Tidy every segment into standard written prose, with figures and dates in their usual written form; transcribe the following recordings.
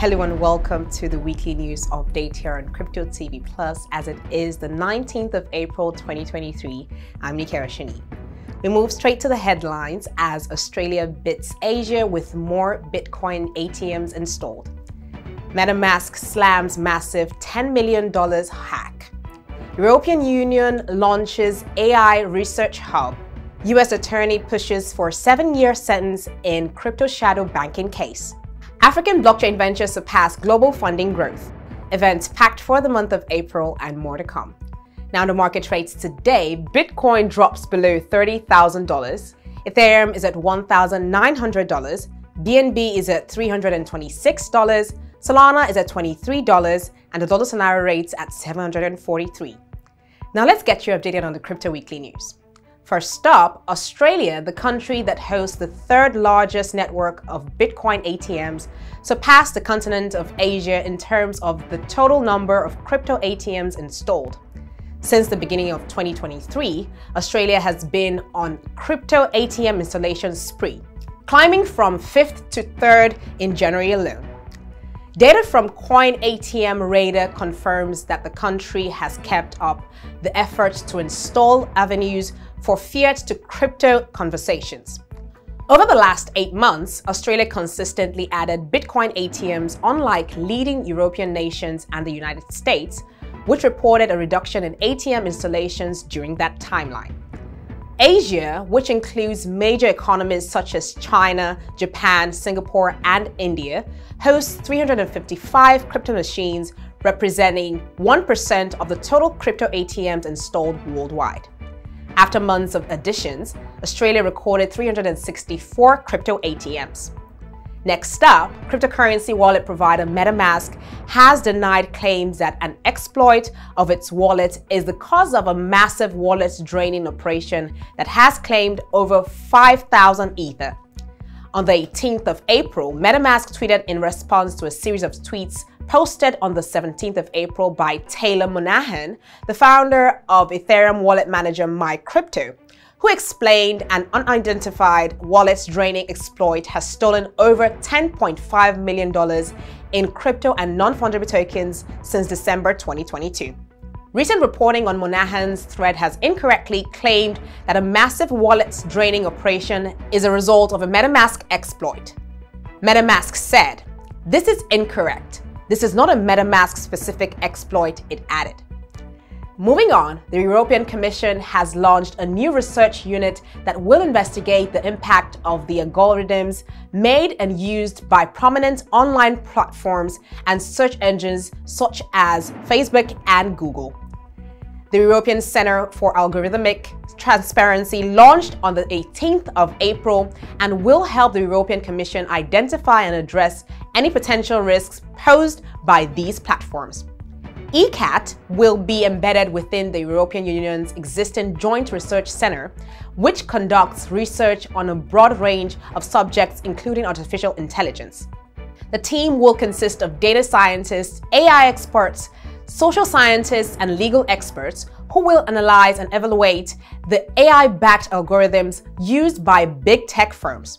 Hello and welcome to the weekly news update here on Cryptotvplus as it is the 19th of April 2023. I'm Nika Rashini. We move straight to the headlines as Australia beats Asia with more Bitcoin ATMs installed. MetaMask slams massive $10 million hack. European Union launches AI research hub. US attorney pushes for 7-year sentence in crypto shadow banking case. African blockchain venture surpass global funding growth. Events packed for the month of April and more to come. Now the market trades today. Bitcoin drops below $30,000. Ethereum is at $1,900. BNB is at $326. Solana is at $23 and the dollar scenario rates at 743. Now let's get you updated on the crypto weekly news. First up, Australia, the country that hosts the third largest network of Bitcoin ATMs, surpassed the continent of Asia in terms of the total number of crypto ATMs installed. Since the beginning of 2023, Australia has been on crypto ATM installation spree, climbing from 5th to 3rd in January alone. Data from Coin ATM Radar confirms that the country has kept up the efforts to install avenues for fiat to crypto conversations. Over the last 8 months, Australia consistently added Bitcoin ATMs, unlike leading European nations and the United States, which reported a reduction in ATM installations during that timeline. Asia, which includes major economies such as China, Japan, Singapore, and India, hosts 355 crypto machines, representing 1% of the total crypto ATMs installed worldwide. After months of additions, Australia recorded 364 crypto ATMs. Next up, cryptocurrency wallet provider MetaMask has denied claims that an exploit of its wallet is the cause of a massive wallet draining operation that has claimed over 5,000 Ether. On the 18th of April, MetaMask tweeted in response to a series of tweets posted on the 17th of April by Taylor Monahan, the founder of Ethereum wallet manager MyCrypto, who explained an unidentified wallet draining exploit has stolen over $10.5 million in crypto and non-fungible tokens since December 2022. Recent reporting on Monahan's thread has incorrectly claimed that a massive wallet draining operation is a result of a MetaMask exploit. MetaMask said, "This is incorrect. This is not a MetaMask-specific exploit," it added. Moving on, the European Commission has launched a new research unit that will investigate the impact of the algorithms made and used by prominent online platforms and search engines such as Facebook and Google. The European Centre for Algorithmic Transparency launched on the 18th of April and will help the European Commission identify and address any potential risks posed by these platforms. ECAT will be embedded within the European Union's existing Joint Research Centre, which conducts research on a broad range of subjects including artificial intelligence. The team will consist of data scientists, AI experts, social scientists, and legal experts who will analyze and evaluate the AI-backed algorithms used by big tech firms.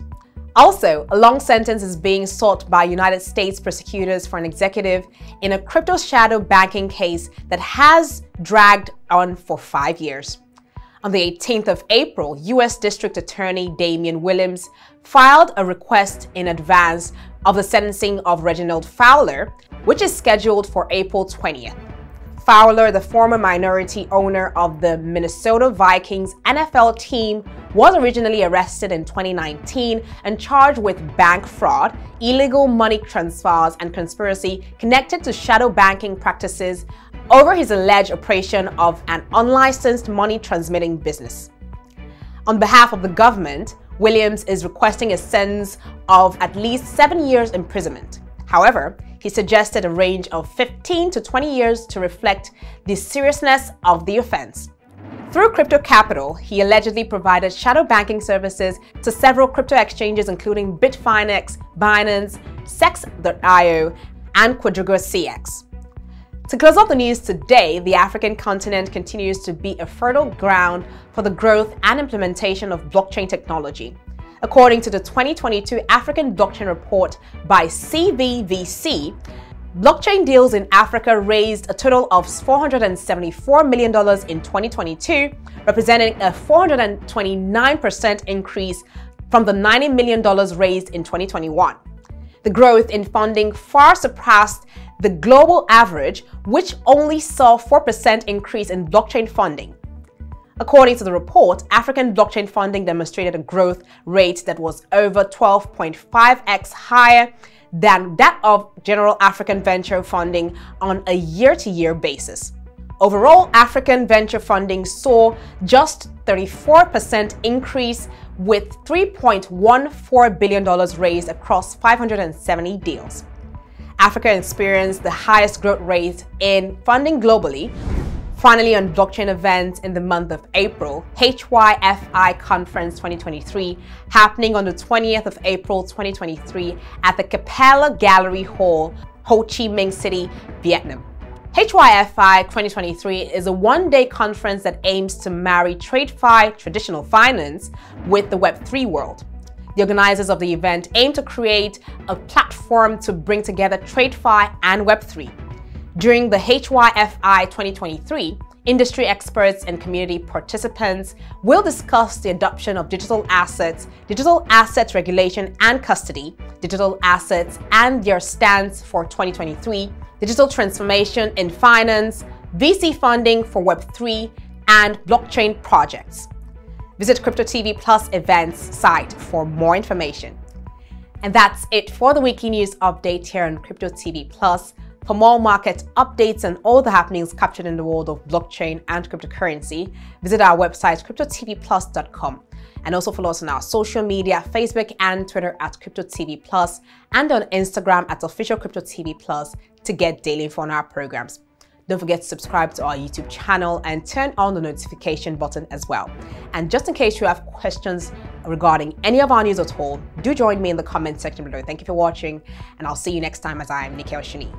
Also, a long sentence is being sought by United States prosecutors for an executive in a crypto shadow banking case that has dragged on for 5 years. On the 18th of April, U.S. District Attorney Damian Williams filed a request in advance of the sentencing of Reginald Fowler, which is scheduled for April 20th. Fowler, the former minority owner of the Minnesota Vikings NFL team, was originally arrested in 2019 and charged with bank fraud, illegal money transfers, and conspiracy connected to shadow banking practices over his alleged operation of an unlicensed money transmitting business. On behalf of the government, Williams is requesting a sentence of at least 7 years imprisonment. However, he suggested a range of 15 to 20 years to reflect the seriousness of the offense. Through Crypto Capital, he allegedly provided shadow banking services to several crypto exchanges including Bitfinex, Binance, Sex.io, and Quadriga CX. To close off the news today, the African continent continues to be a fertile ground for the growth and implementation of blockchain technology. According to the 2022 African Blockchain Report by CVVC, blockchain deals in Africa raised a total of $474 million in 2022, representing a 429% increase from the $90 million raised in 2021. The growth in funding far surpassed the global average, which only saw a 4% increase in blockchain funding. According to the report, African blockchain funding demonstrated a growth rate that was over 12.5x higher than that of general African venture funding on a year-to-year basis. Overall, African venture funding saw just 34% increase, with $3.14 billion raised across 570 deals. Africa experienced the highest growth rate in funding globally. Finally, on blockchain events in the month of April, HYFI Conference 2023, happening on the 20th of April 2023 at the Capella Gallery Hall, Ho Chi Minh City, Vietnam. HYFI 2023 is a one-day conference that aims to marry TradeFi, traditional finance, with the Web3 world. The organizers of the event aim to create a platform to bring together TradeFi and Web3. During the HYFI 2023, industry experts and community participants will discuss the adoption of digital assets regulation and custody, digital assets and their stance for 2023, digital transformation in finance, VC funding for Web3, and blockchain projects. Visit Cryptotvplus events site for more information. And that's it for the weekly news update here on Cryptotvplus. For more market updates and all the happenings captured in the world of blockchain and cryptocurrency, visit our website cryptotvplus.com, and also follow us on our social media, Facebook and Twitter at CryptoTVPlus, and on Instagram at official CryptoTVPlus to get daily info on our programs. Don't forget to subscribe to our YouTube channel and turn on the notification button as well. And just in case you have questions regarding any of our news at all, do join me in the comment section below. Thank you for watching, and I'll see you next time, as I am Nikhil Shani.